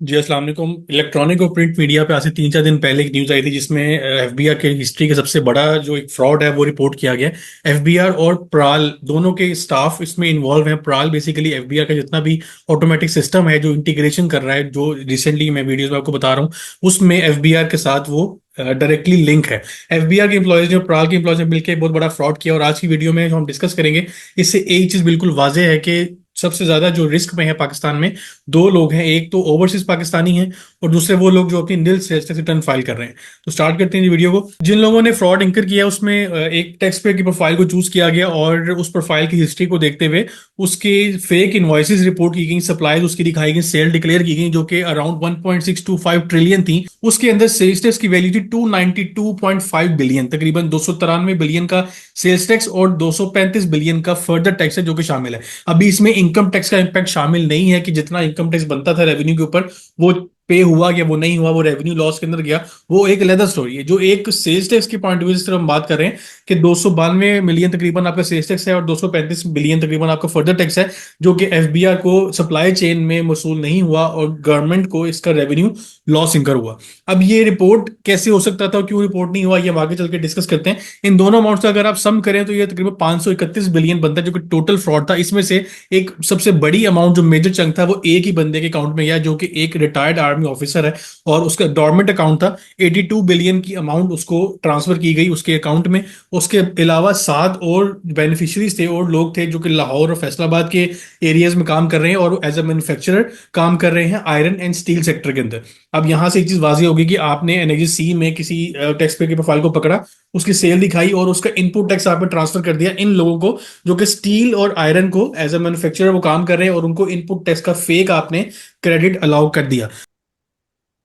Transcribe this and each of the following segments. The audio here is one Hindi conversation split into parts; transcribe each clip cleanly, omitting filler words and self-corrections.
जी अस्सलाम वालेकुम। इलेक्ट्रॉनिक और प्रिंट मीडिया पे आज से 3-4 दिन पहले एक न्यूज आई थी जिसमें एफबीआर के हिस्ट्री के सबसे बड़ा जो एक फ्रॉड है वो रिपोर्ट किया गया। एफबीआर और प्राल दोनों के स्टाफ इसमें इन्वॉल्व हैं। प्राल बेसिकली एफबीआर का जितना भी ऑटोमेटिक सिस्टम है जो इंटीग्रेशन कर रहा है, जो रिसेंटली मैं वीडियोस में आपको बता रहा हूँ, उसमें एफबीआर के साथ वो डायरेक्टली लिंक है। एफबीआर के एम्प्लॉयज ने और प्राल के एम्प्लॉयज ने मिलकर बहुत बड़ा फ्रॉड किया, और आज की वीडियो में जो हम डिस्कस करेंगे इससे एक चीज बिल्कुल वाजह है कि सबसे ज्यादा जो रिस्क में है पाकिस्तान में, दो लोग हैं। एक तो ओवरसीज पाकिस्तानी हैं और दूसरे वो लोग जो अपनी नील सेल्स टैक्स रिटर्न फाइल कर रहे हैं। तो स्टार्ट करते हैं जी वीडियो को। जिन लोगों ने फ्रॉड इंकर किया उसमें एक टैक्स पेयर की प्रोफाइल को चूज किया गया और उस प्रोफाइल की हिस्ट्री को देखते हुए उसके फेक इनवॉइसेस रिपोर्ट की गई, सप्लाईज उसकी दिखाई गई, सेल डिक्लेयर की गई जो कि अराउंड 1.625 ट्रिलियन थी। उसके अंदर सेल्स टैक्स की वैल्यू थी 292.5 बिलियन, तकरीबन 293 बिलियन का सेल्स टैक्स और 235 बिलियन का फर्दर टैक्स है जो कि शामिल है। अभी इसमें इनकम टैक्स का इम्पैक्ट शामिल नहीं है कि जितना इनकम टैक्स बनता था रेवेन्यू के ऊपर वो पे हुआ या वो नहीं हुआ, वो रेवेन्यू लॉस के अंदर गया, वो एक अलग स्टोरी है। जो एक सेल्स टैक्स के पॉइंट ऑफ व्यू से हम बात कर रहे हैं कि 292 मिलियन तकरीबन आपका सेल्स टैक्स है और 235 बिलियन तकरीबन आपका फर्दर टैक्स है जो कि एफबीआर को सप्लाई चेन में वसूल नहीं हुआ और गवर्नमेंट को इसका रेवेन्यू लॉस इंकर हुआ। अब ये रिपोर्ट कैसे हो सकता था, क्यों रिपोर्ट नहीं हुआ, ये हम आगे चल के डिस्कस करते हैं। इन दोनों अमाउंट्स का अगर आप सम करें तो ये तकरीबन 531 बिलियन बनता है जो कि टोटल फ्रॉड था। इसमें से एक सबसे बड़ी अमाउंट जो मेजर चंक था वो एक ही बंदे के अकाउंट में गया जो कि एक रिटायर्ड आर्मी ऑफिसर है और उसका डॉर्मेंट अकाउंट था। 82 बिलियन की अमाउंट उसको ट्रांसफर की गई उसके अकाउंट में। उसके अलावा 7 और बेनिफिशियरीज थे और लोग थे जो कि लाहौर और फैसलाबाद के एरियाज में काम कर रहे हैं और एज अ मैन्युफैक्चरर काम कर रहे हैं आयरन एंड स्टील सेक्टर के अंदर। अब यहां से एक चीज वाजी होगी कि आपने एनएचसी में किसी टैक्स पेयर की प्रोफाइल को पकड़ा, उसकी सेल दिखाई और उसका इनपुट टैक्स आपने ट्रांसफर कर दिया इन लोगों को जो कि स्टील और आयरन को एज अ मैन्युफैक्चरर वो काम कर रहे हैं, और उनको इनपुट टैक्स का फेक आपने क्रेडिट अलाउ कर दिया।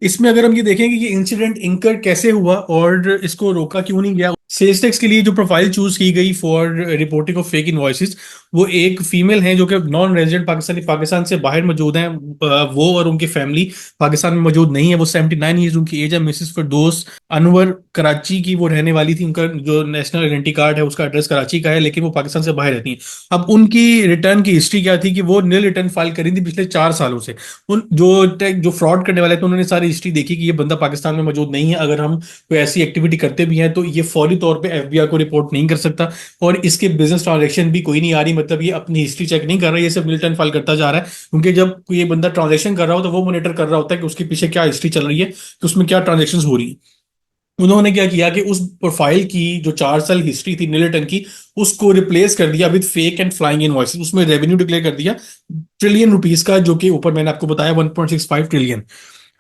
इसमें अगर हम ये देखेंगे कि इंसिडेंट इंकर कैसे हुआ और इसको रोका क्यों नहीं गया। सेल्स टैक्स के लिए जो प्रोफाइल चूज की गई for reporting of fake invoices, वो एक फीमेल हैं जो कि नॉन रेजिडेंट पाकिस्तानी, पाकिस्तान से बाहर मौजूद हैं। वो और उनकी फैमिली पाकिस्तान में मौजूद नहीं है। वो 79 ईयर्स उनकी एज है। मिसेस फिरदौस अनवर कराची की वो रहने वाली थी। उनका जो नेशनल आइडेंटिटी कार्ड है उसका एड्रेस कराची का है, लेकिन वो पाकिस्तान से बाहर रहती हैं। अब उनकी रिटर्न की हिस्ट्री क्या थी कि वो नील रिटर्न फाइल करी थी पिछले 4 सालों से। उन जो फ्रॉड करने वाले थे उन्होंने सारी हिस्ट्री देखी कि ये बंदा पाकिस्तान में मौजूद नहीं है, अगर हम कोई ऐसी एक्टिविटी करते भी हैं तो ये फौरी तौर पे एफबीआई को रिपोर्ट नहीं कर सकता, और इसके बिजनेस ट्रांजेक्शन भी कोई नहीं आ रही, मतलब ये अपनी हिस्ट्री चेक नहीं कर रहा है, ये सिर्फ रिटर्न फाइल करता जा रहा है। क्योंकि जब कोई ये बंदा ट्रांजेक्शन कर रहा हो तो वो मॉनिटर कर रहा होता है कि उसके पीछे क्या हिस्ट्री चल रही है, कि उसमें क्या ट्रांजेक्शन हो रही है। उन्होंने क्या किया कि उस प्रोफाइल की जो 4 साल हिस्ट्री थी नीलटन की, उसको रिप्लेस कर दिया with fake and flying invoices. उसमें रेवेन्यू डिक्लेयर कर दिया ट्रिलियन रुपीस का, जो कि ऊपर मैंने आपको बताया 1.65 ट्रिलियन।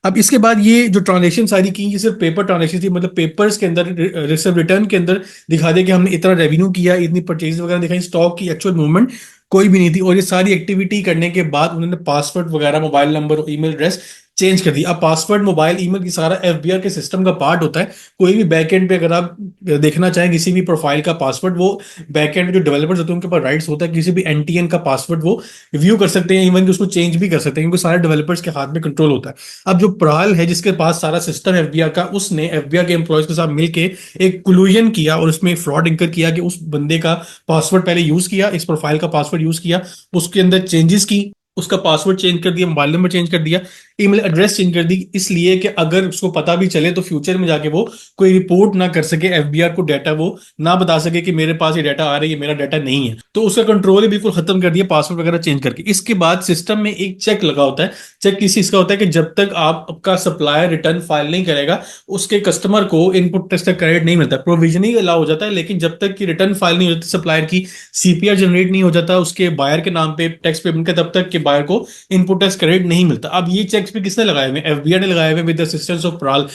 अब इसके बाद ये जो ट्रांजेक्शन सारी की ये सिर्फ पेपर ट्रांजेक्शन थी, मतलब पेपर्स के अंदर रिसिव रिटर्न के अंदर दिखा दे कि हमने इतना रेवेन्यू किया, इतनी परचेज वगैरह दिखाई, स्टॉक की एक्चुअल मूवमेंट कोई भी नहीं थी। और ये सारी एक्टिविटी करने के बाद उन्होंने पासवर्ड वगैरह, मोबाइल नंबर और ईमेल एड्रेस चेंज कर दिया। अब पासवर्ड, मोबाइल, ईमेल की सारा एफबीआर के सिस्टम का पार्ट होता है। कोई भी बैकएंड पे अगर आप देखना चाहें किसी भी प्रोफाइल का पासवर्ड, वो बैकएंड में जो डेवलपर्स होते हैं उनके पास राइट्स होता है किसी भी एनटीएन का पासवर्ड वो व्यू कर सकते हैं, इवन कि उसको चेंज भी कर सकते हैं, क्योंकि सारे डेवलपर्स के हाथ में कंट्रोल होता है। अब जो प्राल है जिसके पास सारा सिस्टम एफबीआर का, उसने एफबीआर के एम्प्लॉयज के साथ मिलकर एक कोलूजन किया और उसमें फ्रॉड इंकर किया कि उस बंदे का पासवर्ड पहले यूज किया, इस प्रोफाइल का पासवर्ड यूज किया, उसके अंदर चेंजेस की, उसका पासवर्ड चेंज कर दिया, मोबाइल नंबर चेंज कर दिया, ईमेल एड्रेस चेंज कर दी, इसलिए कि अगर उसको पता भी चले तो फ्यूचर में जाके वो कोई रिपोर्ट ना कर सके, एफबीआर को डाटा वो ना बता सके कि मेरे पास ये डाटा आ रही है, मेरा डाटा नहीं है। तो उसका कंट्रोल ही बिल्कुल खत्म कर दिया पासवर्ड वगैरह चेंज करके। इसके बाद सिस्टम में एक चेक लगा होता है। चेक किस चीज का होता है कि जब तक आपका सप्लायर रिटर्न फाइल नहीं करेगा उसके कस्टमर को इनपुट टैक्स का क्रेडिट नहीं मिलता। प्रोविजनिंग अलाउ हो जाता है, लेकिन जब तक कि रिटर्न फाइल नहीं होती, सप्लायर की सीपीआर जनरेट नहीं हो जाता उसके बायर के नाम पे टैक्स पेमेंट का, तब तक के बायर को इनपुट टैक्स क्रेडिट नहीं मिलता। अब ये चेक्स भी किसने लगाए हुए? एफबीआई ने लगाए हुए विद असिस्टेंस ऑफ प्राल।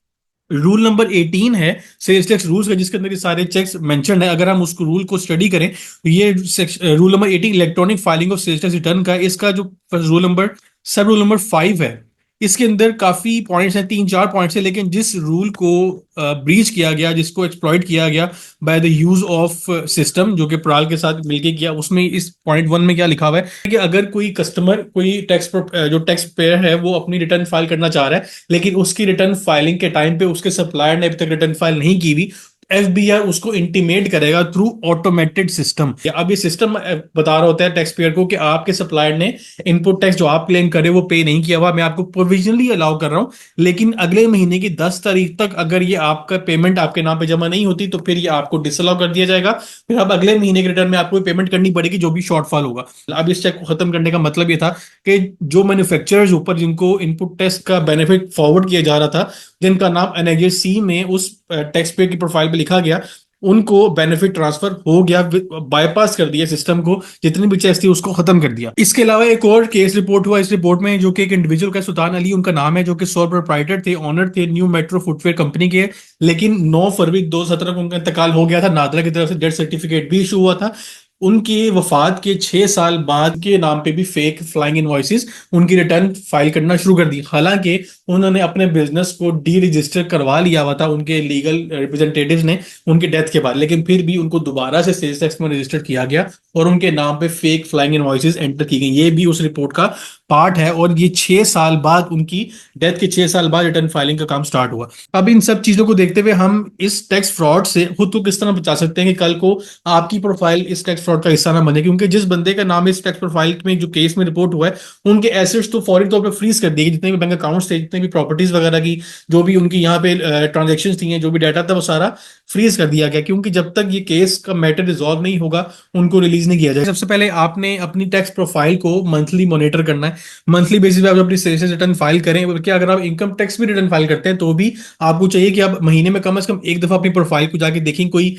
रूल नंबर 18 है सेल्स टैक्स रूल्स का, जिसके अंदर ये सारे चेक्स मेंशन है। अगर हम उस रूल को स्टडी करें तो ये rule number 18 electronic filing of sales tax return का, इसका जो rule number, sub rule number 5 है, इसके अंदर काफी पॉइंट्स हैं, 3-4 पॉइंट्स हैं, लेकिन जिस रूल को ब्रीच किया गया, जिसको एक्सप्लॉइट किया गया by the use of system जो कि प्राल के साथ मिलके किया, उसमें इस पॉइंट 1 में क्या लिखा हुआ है कि अगर कोई कस्टमर, कोई जो टैक्स पेयर है वो अपनी रिटर्न फाइल करना चाह रहा है, लेकिन उसकी रिटर्न फाइलिंग के टाइम पे उसके सप्लायर ने अभी तक रिटर्न फाइल नहीं की हुई, एफबीआर उसको इंटीमेट करेगा थ्रू ऑटोमेटेड सिस्टम। अब ये सिस्टम बता रहा होता है टैक्स पेयर को कि आपके सप्लायर ने इनपुट टैक्स जो आप क्लेम करे वो पे नहीं किया हुआ, मैं आपको प्रोविजनली अलाउ कर रहा हूं, लेकिन अगले महीने की 10 तारीख तक अगर ये आपका पेमेंट आपके नाम पे जमा नहीं होती तो फिर ये आपको डिसअलाउ कर दिया जाएगा। फिर अब अगले महीने के रिटर्न में आपको पेमेंट करनी पड़ेगी जो भी शॉर्टफॉल होगा। अब इस चेक को खत्म करने का मतलब ये था कि जो मैन्युफैक्चरर्स ऊपर जिनको इनपुट टैक्स का बेनिफिट फॉरवर्ड किया जा रहा था, जिनका नाम एनएजे सी में उस टैक्स पेयर की प्रोफाइल पे लिखा गया, उनको बेनिफिट ट्रांसफर हो गया, बाईपास कर दिया सिस्टम को, जितनी भी चेस थी उसको खत्म कर दिया। इसके अलावा एक और केस रिपोर्ट हुआ इस रिपोर्ट में, जो कि एक इंडिविजुअल का सुल्तान अली उनका नाम है, जो कि सोल प्रोप्राइटर थे, ऑनर थे न्यू मेट्रो फुटवेयर कंपनी के। लेकिन 9 फरवरी 2017 को उनका इंतकाल हो गया था, नादरा की तरफ से डेथ सर्टिफिकेट भी इशू हुआ था। उनकी वफात के 6 साल बाद के नाम पे भी फेक फ्लाइंग इनवॉइसेस उनकी रिटर्न फाइल करना शुरू कर दी। हालांकि उन्होंने अपने बिजनेस को डी रजिस्टर करवा लिया हुआ था उनके लीगल रिप्रेजेंटेटिव्स ने उनकी डेथ के बाद, लेकिन फिर भी उनको दोबारा से सेल्स टैक्स में रजिस्टर किया गया और उनके नाम पे फेक फ्लाइंग इनवॉइसेस एंटर की गई। ये भी उस रिपोर्ट का पार्ट है और ये 6 साल बाद, उनकी डेथ के 6 साल बाद रिटर्न फाइलिंग का काम स्टार्ट हुआ। अब इन सब चीजों को देखते हुए हम इस टैक्स फ्रॉड से खुद को किस तरह बचा सकते हैं कि कल को आपकी प्रोफाइल इस टैक्स फ्रॉड का हिस्सा ना बने, क्योंकि जिस बंदे का नाम इस टैक्स प्रोफाइल में जो केस में रिपोर्ट हुआ है, उनके एसेट्स तो फौरी तौर पर फ्रीज कर दिए, जितने भी बैंक अकाउंट्स थे, जितने भी प्रॉपर्टीज वगैरह की जो भी उनकी यहाँ पे ट्रांजेक्शन थी, जो भी डाटा था, वो सारा फ्रीज कर दिया गया, क्योंकि जब तक ये केस का मैटर रिजॉल्व नहीं होगा उनको रिलीज नहीं किया जाएगा। सबसे पहले आपने अपनी टैक्स प्रोफाइल को मंथली मॉनिटर करना है। मंथली बेसिस पे आप अपनी सेल्स रिटर्न फाइल करें, बल्कि अगर आप इनकम टैक्स भी रिटर्न फाइल करते हैं तो भी आपको चाहिए कि आप महीने में कम से कम एक दफा अपनी प्रोफाइल को जाके देखें कोई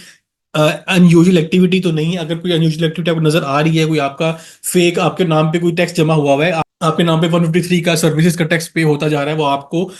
अनयूजुअल एक्टिविटी तो नहीं। अगर कोई अनयूजुअल एक्टिविटी आपको नजर आ रही है, कोई आपका फेक आपके नाम पे कोई टैक्स जमा हुआ है, आपके नाम पे 153 का सर्विसेज का टैक्स पे होता जा रहा है, वो आपको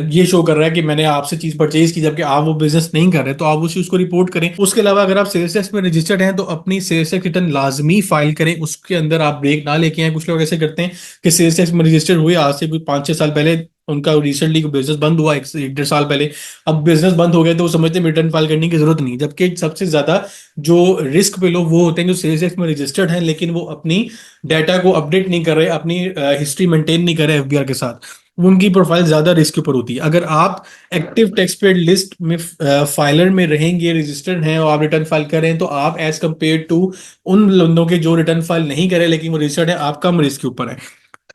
ये शो कर रहा है कि मैंने आपसे चीज परचेज की, जबकि आप वो बिजनेस नहीं कर रहे, तो आप उस चीज को रिपोर्ट करें। उसके अलावा अगर आप सेल्स टैक्स में रजिस्टर्ड हैं तो अपनी सेल्स टैक्स रिटर्न लाजमी फाइल करें, उसके अंदर आप ब्रेक ना लेके आए। कुछ लोग ऐसे करते हैं कि सेल्स टैक्स में रजिस्टर्ड हुए आज से कोई 5-6 साल पहले, उनका रिसेंटली बिजनेस बंद हुआ 1-1.5 साल पहले, अब बिजनेस बंद हो गया तो वो समझते हैं रिटर्न फाइल करने की जरूरत नहीं। जबकि सबसे ज्यादा जो रिस्क पे लोग वो होते हैं जो सेल्स टैक्स में रजिस्टर्ड हैं लेकिन वो अपनी डाटा को अपडेट नहीं कर रहे, अपनी हिस्ट्री मेंटेन नहीं कर रहे एफबीआर के साथ, उनकी प्रोफाइल ज्यादा रिस्क के ऊपर होती है। अगर आप एक्टिव टैक्स पेड लिस्ट में फाइलर में रहेंगे, रजिस्टर्ड हैं और आप रिटर्न फाइल कर रहे हैं, तो आप एज कंपेयर टू उन लोगों के जो रिटर्न फाइल नहीं करे लेकिन वो रजिस्टर्ड है, आप कम रिस्क के ऊपर है।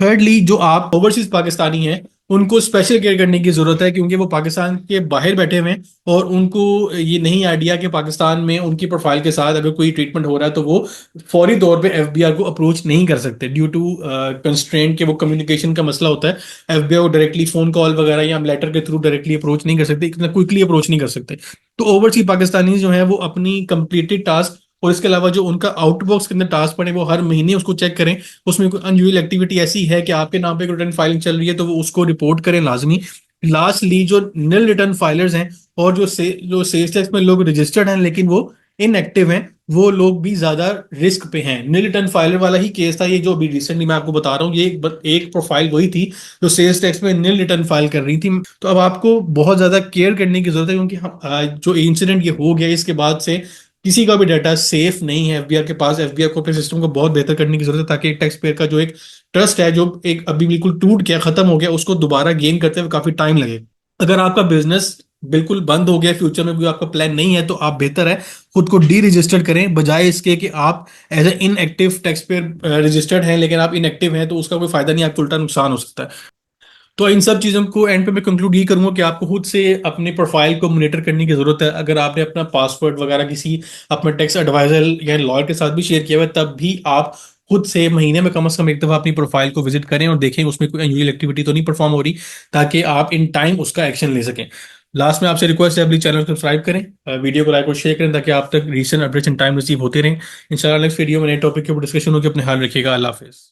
थर्डली, जो आप ओवरसीज पाकिस्तानी हैं उनको स्पेशल केयर करने की जरूरत है, क्योंकि वो पाकिस्तान के बाहर बैठे हुए हैं और उनको ये नहीं आइडिया कि पाकिस्तान में उनकी प्रोफाइल के साथ अगर कोई ट्रीटमेंट हो रहा है तो वो फौरी तौर पे एफबीआर को अप्रोच नहीं कर सकते ड्यू टू कंस्ट्रेंट के वो कम्युनिकेशन का मसला होता है। एफबीआर को डायरेक्टली फोन कॉल वगैरह या लेटर के थ्रू डायरेक्टली अप्रोच नहीं कर सकते, इतना क्विकली अप्रोच नहीं कर सकते। तो ओवरसीज पाकिस्तानी जो है वो अपनी कंप्लीटेड टास्क और इसके अलावा जो उनका आउटबॉक्स के अंदर टास्क पड़े वो हर महीने उसको चेक करें। उसमें कोई अनयूजुअल एक्टिविटी ऐसी है कि आपके नाम पे रिटर्न फाइलिंग चल रही है तो वो उसको रिपोर्ट करें लाजमी। लास्टली, जो नील रिटर्न फाइलर्स हैं और जो सेल्स टैक्स में लोग रजिस्टर्ड हैं लेकिन वो इनएक्टिव हैं, वो लोग भी ज्यादा रिस्क पे हैं। नील रिटर्न फाइलर वाला ही केस था ये जो अभी रिसेंटली मैं आपको बता रहा हूँ, ये एक प्रोफाइल वही थी जो सेल्स टैक्स में नील रिटर्न फाइल कर रही थी। तो अब आपको बहुत ज्यादा केयर करने की जरूरत है, क्योंकि जो इंसिडेंट ये हो गया इसके बाद से किसी का भी डाटा सेफ नहीं है एफबीआर के पास। एफबीआर को अपने सिस्टम को बहुत बेहतर करने की जरूरत है ताकि एक टैक्स पेयर का जो एक ट्रस्ट है, जो एक अभी बिल्कुल टूट गया, खत्म हो गया, उसको दोबारा गेन करते हुए काफी टाइम लगे। अगर आपका बिजनेस बिल्कुल बंद हो गया, फ्यूचर में भी आपका प्लान नहीं है, तो आप बेहतर है खुद को डी रजिस्टर करें, बजाय इसके कि आप as a inactive tax payer registered हैं लेकिन आप इनएक्टिव हैं, तो उसका कोई फायदा नहीं, आपको उल्टा नुकसान हो सकता है। तो इन सब चीज़ों को एंड पे मैं कंक्लूड ये करूंगा कि आपको खुद से अपने प्रोफाइल को मॉनिटर करने की जरूरत है। अगर आपने अपना पासवर्ड वगैरह किसी अपने टैक्स एडवाइजर या लॉयर के साथ भी शेयर किया हुआ है, तब भी आप खुद से महीने में कम से कम एक दफा अपनी प्रोफाइल को विजिट करें और देखें उसमें कोई अनयूजुअल एक्टिविटी तो नहीं परफॉर्म हो रही, ताकि आप इन टाइम उसका एक्शन ले सकें। लास्ट में आपसे रिक्वेस्ट है, अपनी चैनल को सब्सक्राइब करें, वीडियो को लाइक और शेयर करें ताकि आप तक recent updates in time receive होते रहें। इंशाल्लाह नेक्स्ट वीडियो में नए टॉपिक के ऊपर डिस्कशन होगी। अपने ख्याल रखिएगा। अल्लाह हाफिज़।